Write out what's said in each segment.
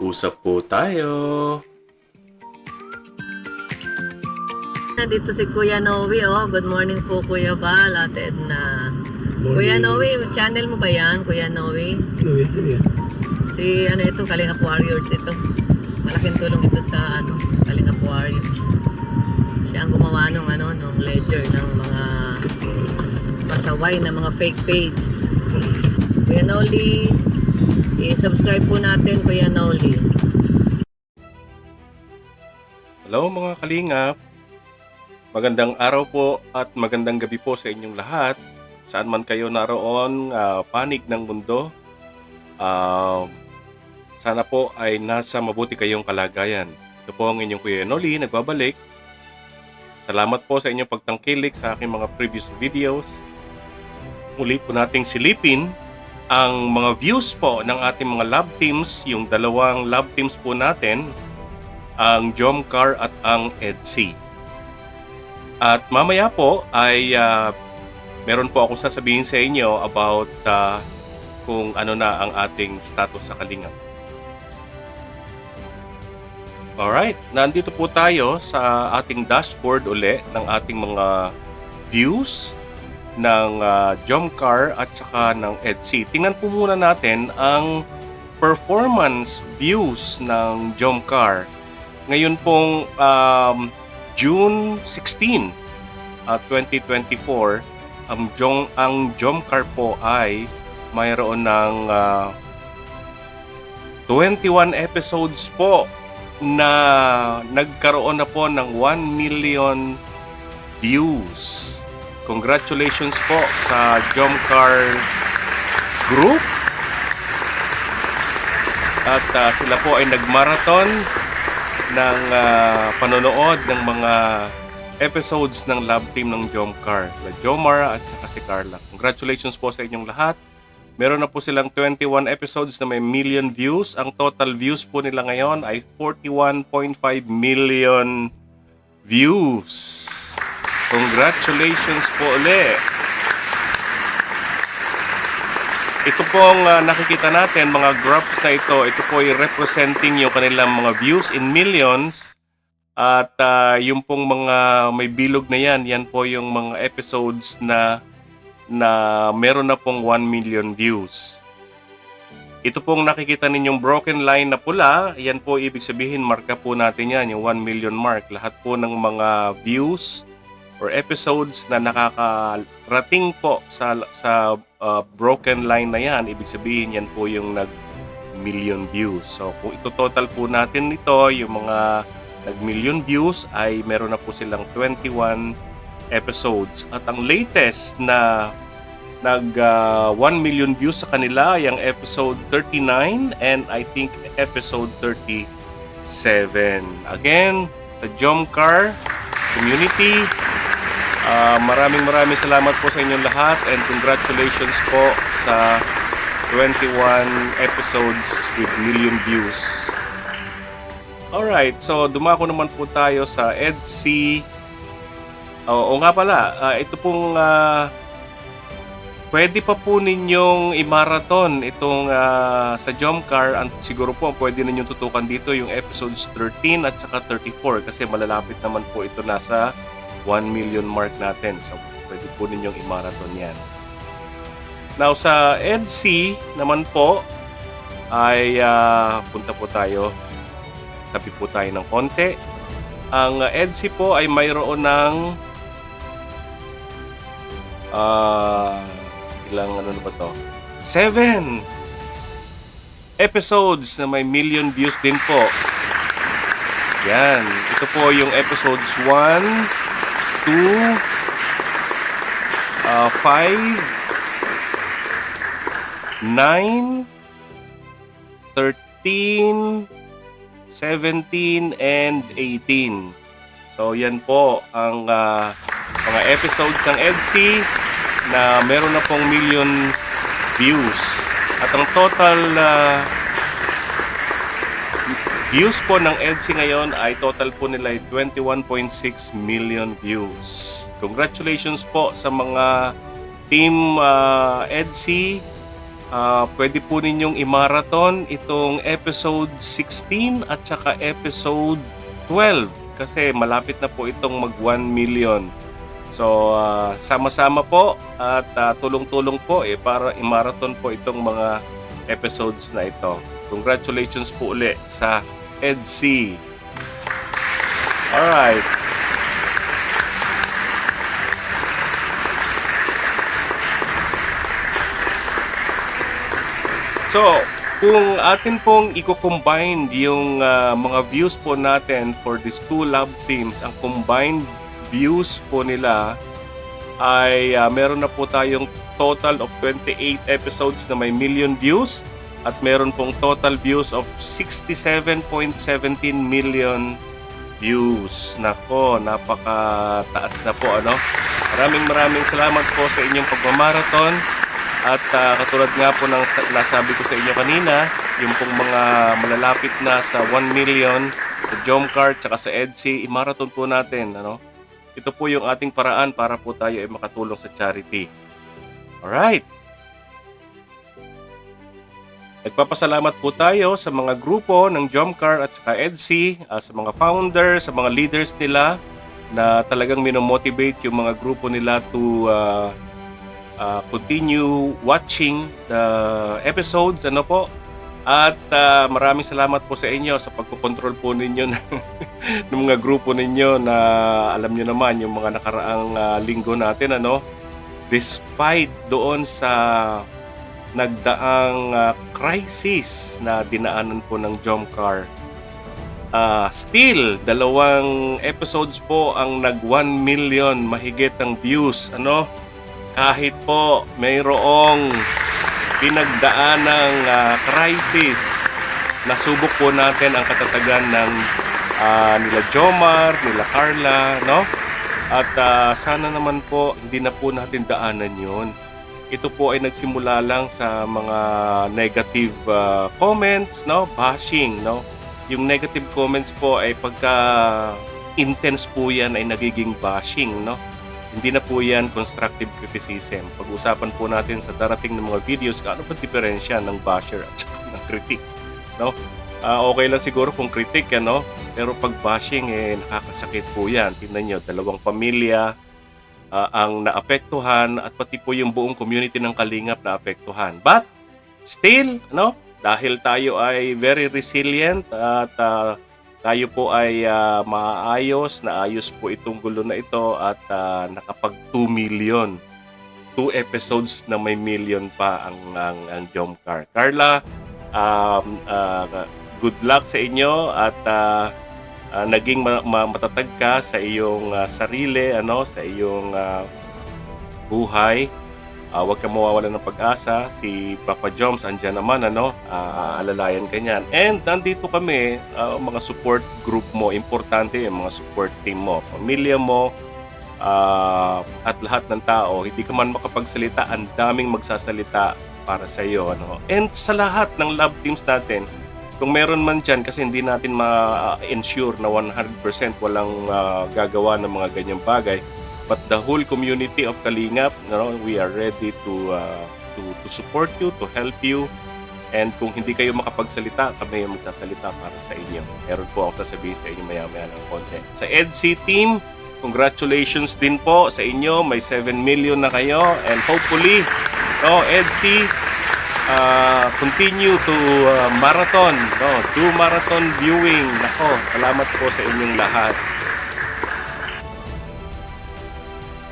Mag-usap po tayo. Dito si Kuya Noe, oh. Good morning po, Kuya Bal, Ate Edna. Kuya Noe, channel mo ba yan, Kuya Noe? Yeah. Si ito, Kalingap Warriors ito. Malaking tulong ito sa Kalingap Warriors. Siya ang gumawa nung ledger ng mga pasaway na mga fake page. Kuya Noli, i-subscribe po natin, Kuya Noli. Hello mga kalingap. Magandang araw po at magandang gabi po sa inyong lahat. Saan man kayo naroon, panig ng mundo. Sana po ay nasa mabuti kayong kalagayan. Ito po ang inyong Kuya Noli, nagbabalik. Salamat po sa inyong pagtangkilik sa aking mga previous videos. Muli po nating silipin ang mga views po ng ating mga love teams, yung dalawang love teams po natin, ang Jomcar at ang EDC. At mamaya po ay meron po akong sasabihin sa inyo about kung ano na ang ating status sa Kalingap. Alright, nandito po tayo sa ating dashboard uli ng ating mga views ng Jomcar at saka ng EDC. Tingnan po muna natin ang performance views ng Jomcar. Ngayon pong June 16, 2024, ang Jomcar po ay mayroon ng 21 episodes po na nagkaroon na po ng 1 million views. Congratulations po sa Jomcar Group. At sila po ay nagmarathon ng panonood ng mga episodes ng love team ng Jomcar, la Jomar at saka si Carla. Congratulations po sa inyong lahat. Meron na po silang 21 episodes na may million views. Ang total views po nila ngayon ay 41.5 million views. Congratulations po ulit. Ito pong nakikita natin, mga graphs na ito po ay representing yung kanilang mga views in millions. At yung pong mga may bilog na yan po yung mga episodes na meron na pong 1 million views. Ito pong nakikita ninyong broken line na pula, yan po ibig sabihin, marka po natin yan, yung 1 million mark. Lahat po ng mga views or episodes na nakakarating po sa broken line na yan, ibig sabihin yan po yung nag-million views. So kung ito total po natin ito, yung mga nag-million views ay meron na po silang 21 episodes. At ang latest na nag 1 million views sa kanila ay ang episode 39 and I think episode 37. Again, sa Jomcar community, maraming salamat po sa inyong lahat and congratulations po sa 21 episodes with million views. Alright, so dumako naman po tayo sa EDC. Oo nga pala, ito pong pwede pa po ninyong i-marathon itong sa Jomcar. Siguro po pwede ninyong tutukan dito yung episodes 13 at saka 34 kasi malalapit naman po ito nasa 1 million mark natin. So, pwede po ninyong i-marathon yan. Now, sa EDC naman po, ay punta po tayo. Tabi po tayo ng konti. Ang EDC po ay mayroon ng ilang ano na ba to? 7 episodes na may million views din po. Yan. Ito po yung episodes 1, 2, 5, 9, 13, 17, and 18. So yan po ang mga episodes ng EDC na meron na pong million views. At ang total views po ng EDC ngayon ay total po nila ay 21.6 million views. Congratulations po sa mga team EDC pwede po ninyong i-marathon itong episode 16 at saka episode 12 kasi malapit na po itong mag 1 million. So, sama-sama po at tulong-tulong po para i-marathon po itong mga episodes na ito. Congratulations po uli sa EDC. Alright. So, kung atin pong i-combine yung mga views po natin for these two lab teams, ang combined views po nila ay meron na po tayong total of 28 episodes na may million views at meron pong total views of 67.17 million views. Nako, napakataas na po, ano? Maraming salamat po sa inyong pagmamarathon. At katulad nga po ng nasabi ko sa inyo kanina, yung pong mga malalapit na sa 1 million, sa Jomcar, tsaka sa EDC, i-marathon po natin. Ano? Ito po yung ating paraan para po tayo ay makatulong sa charity. Alright! Nagpapasalamat po tayo sa mga grupo ng Jomcar at saka EDC, sa mga founders, sa mga leaders nila na talagang minomotivate yung mga grupo nila to continue watching the episodes, ano po. At maraming salamat po sa inyo sa pagkocontrol po ninyo ng mga grupo ninyo na alam nyo naman yung mga nakaraang linggo natin, ano. Despite doon sa nagdaang crisis na dinaanan po ng Jomcar, still 2 episodes po ang nag 1 million mahigit ang views, ano. Kahit po mayroong pinagdaanang crisis, nasubok po natin ang katatagan ng nila Jomar, nila Carla, no? At sana naman po hindi na po natin daanan yun. Ito po ay nagsimula lang sa mga negative comments, no? Bashing, no? Yung negative comments po ay pagka intense po yan ay nagiging bashing, no? Hindi na po yan constructive criticism. Pag-usapan po natin sa darating ng mga videos kung ano ba diferensya ng basher at saka ng critic, no? Okay lang siguro kung critic, ano? Pero pag bashing, nakakasakit po yan. Tingnan nyo, 2 pamilya ang naapektuhan at pati po yung buong community ng Kalingap naapektuhan. But still, no? Dahil tayo ay very resilient at tayo po ay maayos, naayos po itong gulo na ito at nakapag 2 million. 2 episodes na may million pa ang Jomcar. Carla, good luck sa inyo at naging matatag ka sa iyong sarili, ano, sa iyong buhay. Huwag kang mawawalan ng pag-asa. Si Papa Joms andyan naman, ano, alalayan ka niyan. And nandito kami, mga support group mo, importante yung mga support team mo, pamilya mo, at lahat ng tao. Hindi ka man makapagsalita, ang daming magsasalita para sa iyo, ano. And sa lahat ng love teams natin, kung meron man dyan, kasi hindi natin ma-ensure na 100% walang gagawa ng mga ganyang bagay. But the whole community of Kalingap, you know, we are ready to support you, to help you. And kung hindi kayo makapagsalita, kami yung magsasalita para sa inyo. Meron po ako sasabihin sa inyo maya-maya ng konti. Sa EDC team, congratulations din po sa inyo. May 7 million na kayo. And hopefully, no, EDC, continue to marathon. No, do marathon viewing. Nako, salamat po sa inyong lahat.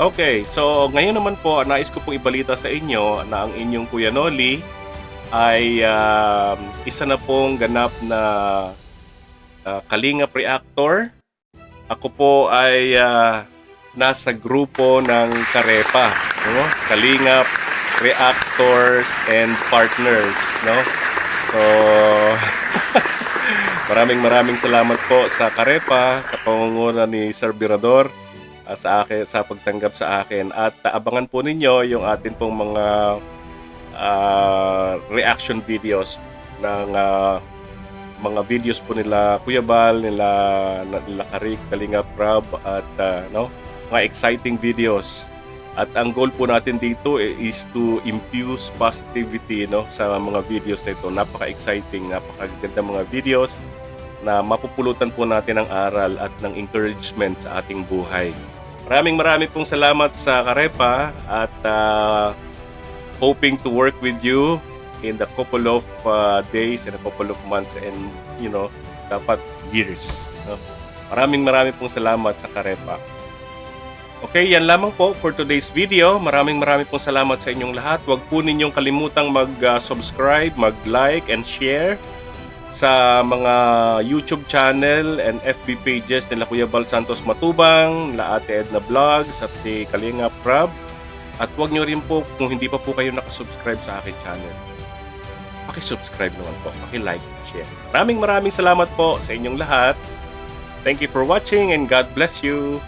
Okay, so ngayon naman po, nais ko pong ibalita sa inyo na ang inyong Kuya Noli ay isa na pong ganap na Kalingap Reactor. Ako po ay nasa grupo ng Karepa, no? Kalingap Reactors and Partners, no? So maraming salamat po sa Karepa, sa pangunguna ni Sir Birador, sa akin, sa pagtanggap sa akin, at abangan po ninyo yung atin pong mga reaction videos ng mga videos po nila Kuya Bal, nila Karik, Kalingap Rob, at no, mga exciting videos At ang goal po natin dito is to infuse positivity, no, sa mga videos na ito. Napaka-exciting, napakaganda mga videos na mapupulutan po natin ng aral at ng encouragement sa ating buhay. Maraming pong salamat sa Karepa at hoping to work with you in the couple of days and a couple of months and dapat years. No? Maraming pong salamat sa Karepa. Okay, yan lamang po for today's video. Maraming pong salamat sa inyong lahat. Huwag po ninyong kalimutang mag-subscribe, mag-like, and share sa mga YouTube channel and FB pages nila Kuya Bal Santos Matubang, la Ate Edna Vlogs, at ni Kalinga Prab. At huwag nyo rin po, kung hindi pa po kayo nakasubscribe sa aking channel, pakisubscribe naman po, pakilike, share. Maraming salamat po sa inyong lahat. Thank you for watching and God bless you.